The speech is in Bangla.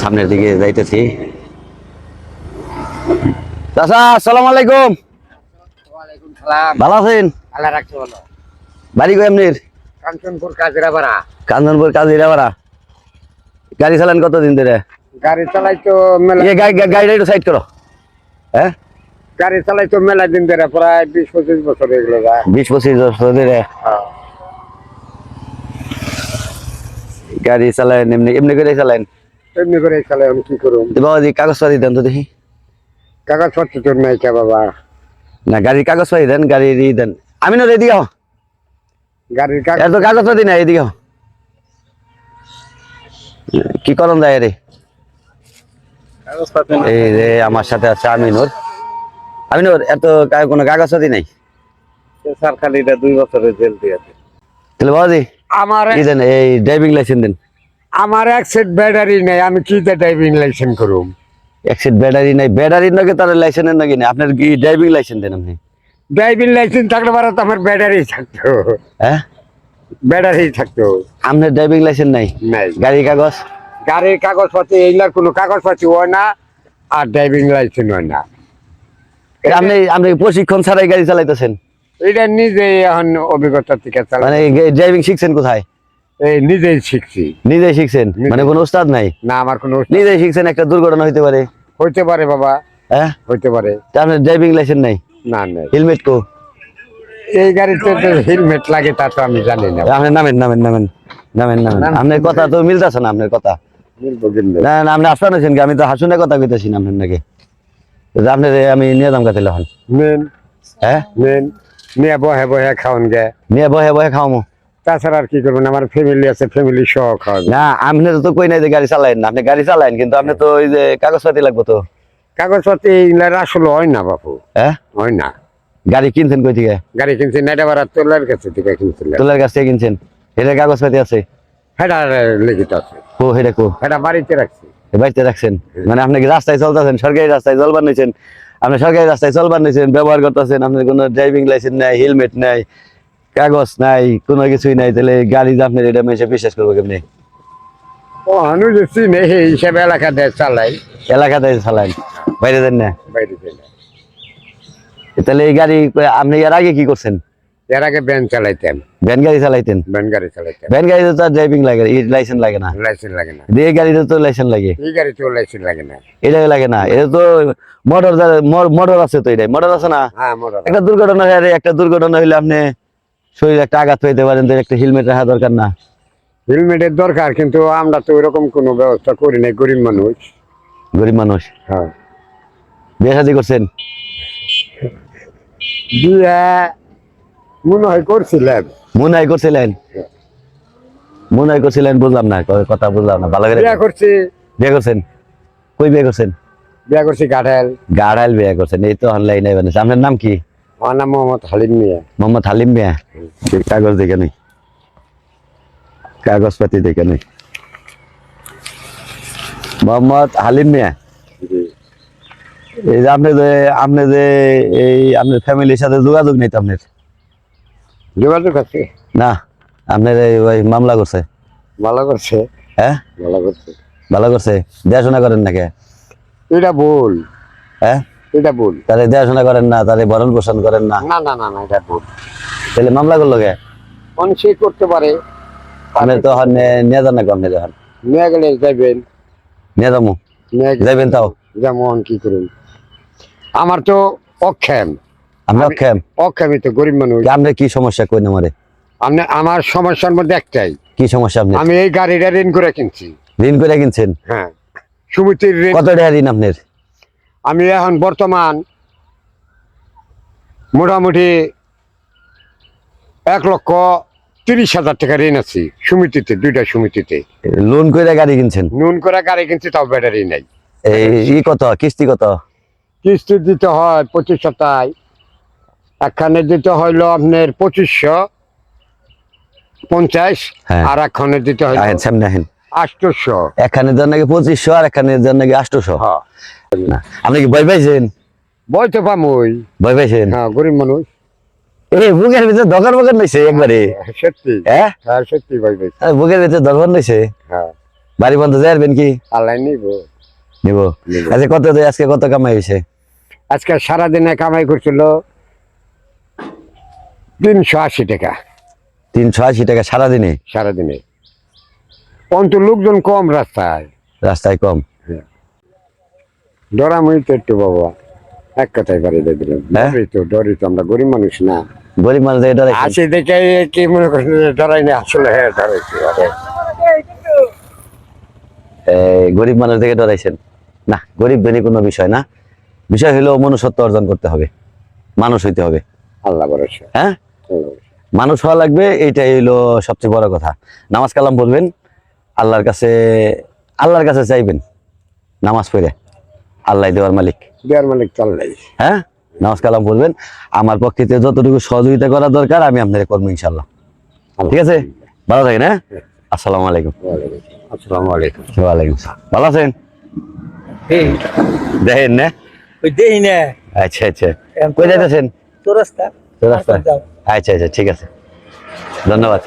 সামনের দিকে যাইতেছি। চাচা আসসালামু আলাইকুম। ওয়ালাইকুম সালাম। ভালো আছেন? আল্লাহ রাখছে ভালো। বাড়ি কই আপনার? কাঞ্চনপুর কাজিরাপাড়া। কাঞ্চনপুর কাজিরাপাড়া। গাড়ি চালান কতদিন ধরে? গাড়ি চালাই তো মেলা গাড়িটা একটু সাইড করো। হ্যাঁ, গাড়ি চালাই তো মেলা দিন ধরে, প্রায় 20-25 বছর এগুলো। 20-25 বছর ধরে গাড়ি চালান। এমনি এমনি করে চালান? এমনি করে চালাই। আমি কি করুম? বাবাজি কাগজপাতি দেন তো দেখি। কাগজপত্র তোর নাই কে বাবা? না, গাড়ির কাগজপাতি দেন, গাড়ির দেন। আমি না এদিকে হও, গাড়ির এত কাগজপাতি নাই, এদিকে হও। কি করন যায় রে? এই যে আমার সাথে আছে আমিনুর। আমিনুর, এত কোনো কাগজপাতি নাই? স্যার খালি এটা 2 বছরের জেল দিয়েছে। তাহলে বাবাজি আমার কি দেন, এই ড্রাইভিং লাইসেন্স দেন। আমার এক সেট ব্যাটারি নাই, আমি কি ড্রাইভিং লাইসেন্স করুম? এক সেট ব্যাটারি নাই? ব্যাটারির নাকি তার লাইসেন্সের নাকি না? আপনার কি ড্রাইভিং লাইসেন্স দেন আপনি? ড্রাইভিং লাইসেন্স থাকলে পারে তো আমার ব্যাটারি থাকতো। হ্যাঁ, ব্যাটারি থাকতো। আপনার ড্রাইভিং লাইসেন্স নাই? নাই। গাড়ির কাগজ? গাড়ির কাগজপত্র এইগুলার কোনো কাগজপত্র হয় না, আর ড্রাইভিং লাইসেন্স হয় না। আপনি আপনি প্রশিক্ষণ ছাড়াই গাড়ি চালাইতেছেন? এটা নিজে এখন অভিজ্ঞতা থেকে চালাই, মানে ড্রাইভিং শিখছেন কোথায়? এই নিজেই শিখছি। নিজেই শিখছেন? মানে কোনো উস্তাদ নাই? না, আমার কোনো নিজেই শিখছেন। একটা দুর্ঘটনা হইতে পারে। হইতে পারে বাবা, হ্যাঁ, হইতে পারে। তা আপনার ড্রাইভিং লাইসেন্স নাই? না নাই। হেলমেট কো? এই গাড়িতে তো হেলমেট লাগে তা তো আমি জানি না। আপনি নামেন নামেন নামেন নামেন নামেন। আপনার কথা তো মিলতেছে না, আপনার কথা। মিলবো কিন্তু। না না, আপনি আসতে আছেন কি? আমি তো হাসুনে কথা কইতেছি না আপনার নাকি। আপনার আমি নিয়ে দাম কাতিলে হন। মেন হ্যাঁ, মেন নিয়ে বহে বহে খাওয়ান গে। নিয়ে বহে বহে খাওয়ামো। তাছাড়া আর কি করবেন? আমার ফ্যামিলি আছে, ফ্যামিলি সহ খাওয়াবে। না, আপনি তো কই নাই যে গাড়ি চালাইন না। আপনি গাড়ি চালাইন, কিন্তু আপনি তো ওই যে কাগজপাতি লাগবে তো। কাগজপত্র এইগুলার আসলে হয় না বাপু, হ্যাঁ, হয় না। গাড়ি কিনছেন কই থেকে? গাড়ি কিনছি নাইটা বাড়া তোলার কাছে থেকে কিনছিলাম। তোলার কাছ থেকে কিনছেন? এটা কাগজপাতি আছে? হেটা লেগিত আছে, ও হেটা কো? হেটা বাড়িতে রাখছি। বাড়িতে রাখছেন? মানে আপনি কি রাস্তায় চলতেছেন, সরকারি রাস্তায় চলবার নিয়েছেন? আপনি সরকারি রাস্তায় চলবার নিয়েছেন, ব্যবহার করতেছেন, আপনার কোনো ড্রাইভিং লাইসেন্স নাই, হেলমেট নাই, কাগজ নাই, কোনো কিছুই নাই, তাহলে গাড়ি যে আপনার এটা মেশে বিশ্বাস করবো কেমনি? ও মানুষ চিনে সেই হিসাবে এলাকাতে চালাই। এলাকাতে চালান, বাইরে দেন না? বাইরে চালাই। তাহলে এই গাড়ি আপনি এর আগে কি করছেন? এর আগে ভ্যান চালাইতাম। ভ্যান গাড়ি চালাইতেন? ভ্যান গাড়ি চালাইতাম। ভ্যান গাড়িতে তো ড্রাইভিং লাগে, লাইসেন্স লাগে না। লাইসেন্স লাগে না। এই গাড়িতে তো লাইসেন্স লাগে। এই গাড়িতেও লাইসেন্স লাগে না। এটা লাগে না? এটা তো মোটর, মোটর আছে তো, এটাই মোটর আছে না? হ্যাঁ, মোটর। একটা দুর্ঘটনা, একটা দুর্ঘটনা হইলে আপনি শরীরে একটা আঘাত পেতে পারেন, তো একটা হেলমেট রাখা দরকার না? হেলমেটের দরকার, কিন্তু আমরা তো ওইরকম কোনো ব্যবস্থা করি নাই, গরিব মানুষ। গরিব মানুষ। হ্যাঁ, বিয়ে শাদী করছেন? বিয়ে মনে হয় করছিলাম। মনে হয় করছিলেন? মনে হয় করছিলেন বুঝলাম না, কথা বুঝলাম না ভালো করে। বিয়ে করছি। বিয়ে করছেন? কই বিয়ে করছেন? বিয়ে করছি গাঠাল। গাড়াইল বিয়ে করছেন? এই তো অনলাইনে বানিয়েছে। আপনার নাম কি? আমার নাম মোহাম্মদ হালিম মিয়া। মোহাম্মদ হালিম মিয়া। কাগজ দেখে নেই, কাগজপাতি দেখে নেই। মোহাম্মদ হালিম মিয়া। এই যে আপনি যে এই আপনার ফ্যামিলির সাথে যোগাযোগ নেই তো আপনার? যোগাযোগ আছে। না, আপনার ওই মামলা করছে? ভালো করছে। হ্যাঁ, ভালো করছে। ভালো করছে। দেখাশোনা করেন নাকি? এটা ভুল। হ্যাঁ, এটা ভুল। তাদের দেখাশোনা করেন না, তাদের ভরণ পোষণ করেন না, না না না না, এটা ভুল। তাহলে মামলা করলো কে? অন সে করতে পারে। আপনি তো নিয়ে যান না, আপনি যখন নিয়ে গেলে যাবেন। নিয়ে যাবো, নিয়ে যাবেন তাও? যেমন কি করুন, আমার তো অক্ষম। আপনি অক্ষম? অক্ষমই তো, গরিব মানুষ। আপনার কি সমস্যা কই না মারে? আমার সমস্যার মধ্যে একটাই। কি সমস্যা আপনার? আমি এই গাড়িটা ঋণ করে কিনছি। ঋণ করে কিনছেন? হ্যাঁ, সমিতির ঋণ। কত টাকা ঋণ আপনার? আমি এখন বর্তমান মোটামুটি 1,30,000 টাকা ঋণ আছি সমিতিতে, 2টা সমিতিতে। লোন করে গাড়ি কিনছেন? নুন করে গাড়ি কিনছি, তাও ব্যাটারি নাই। এই কত কিস্তি? কত কিস্তি দিতে হয় 25 সপ্তাহে। একখানে দিতে হইলো আপনার 2550। হ্যাঁ। আর একখানে দিতে হইলো আহেন সামনে আহেন। 800। একখানের জন্য নাকি 2500, আর একখানের জন্য নাকি 800। হ্যাঁ, না, আপনি কি ভয় পাইছেন? বই তো পামই। ভয় পাইছেন? হ্যাঁ, গরিব মানুষ। এই বুকের ভিতরে দরকার বকার নইছে একবারে? সত্যি। হ্যাঁ, হ্যাঁ, সত্যি ভাই ভাই। বুকের ভিতরে দরকার নইছে। হ্যাঁ, বাড়ি বন্ধ যাইবেন কি আল্লাহ নিব। নিব আচ্ছা আজকে কত কামাই হয়েছে আজকে সারাদিনে কামাই করছিল 380 টাকা 380 টাকা সারাদিনে সারাদিনে। অন্ত লোকজন কম রাস্তায়, রাস্তায় কম ডরামই তো একটু বাবা, এক কথায় বাড়ি দিয়ে দিলাম। হ্যাঁ? ডরি তো আমরা গরিব মানুষ না। গরিব মানুষ এটা আসে দেখে কি মনে করছে যে ডরাই না, আসলে হ্যাঁ ডরাইছি। গরিব মানুষ থেকে ডরাইছেন না, গরিব ধনী কোনো বিষয় না, বিষয় হলো মনুষ্যত্ব অর্জন করতে হবে, মানুষ হইতে হবে। আল্লাহ ভরসা। হ্যাঁ, আল্লাহ ভরসা। মানুষ হওয়া লাগবে, এইটাই হইলো সবচেয়ে বড় কথা। নামাজ কালাম পড়বেন, আল্লাহর কাছে চাইবেন, নামাজ পড়ে, আল্লাহ দেওয়ার মালিক। দেয়ার মালিক তো আল্লাহ। হ্যাঁ, নামাজ কালাম পড়বেন, আমার পক্ষে যতটুকু সহযোগিতা করা দরকার আমি আপনাদের করবো ইনশাল্লাহ। ঠিক আছে, ভালো থাকেন। হ্যাঁ, আসসালামু আলাইকুম। আসসালামু আলাইকুম। ওয়ালাইকুম আসসালাম। ভালো আছেন? এই দেখেন না? ওই দেই না আচ্ছা আচ্ছা, কই যাইতেছেন? তো রাস্তা তো রাস্তা। আচ্ছা আচ্ছা, ঠিক আছে, ধন্যবাদ।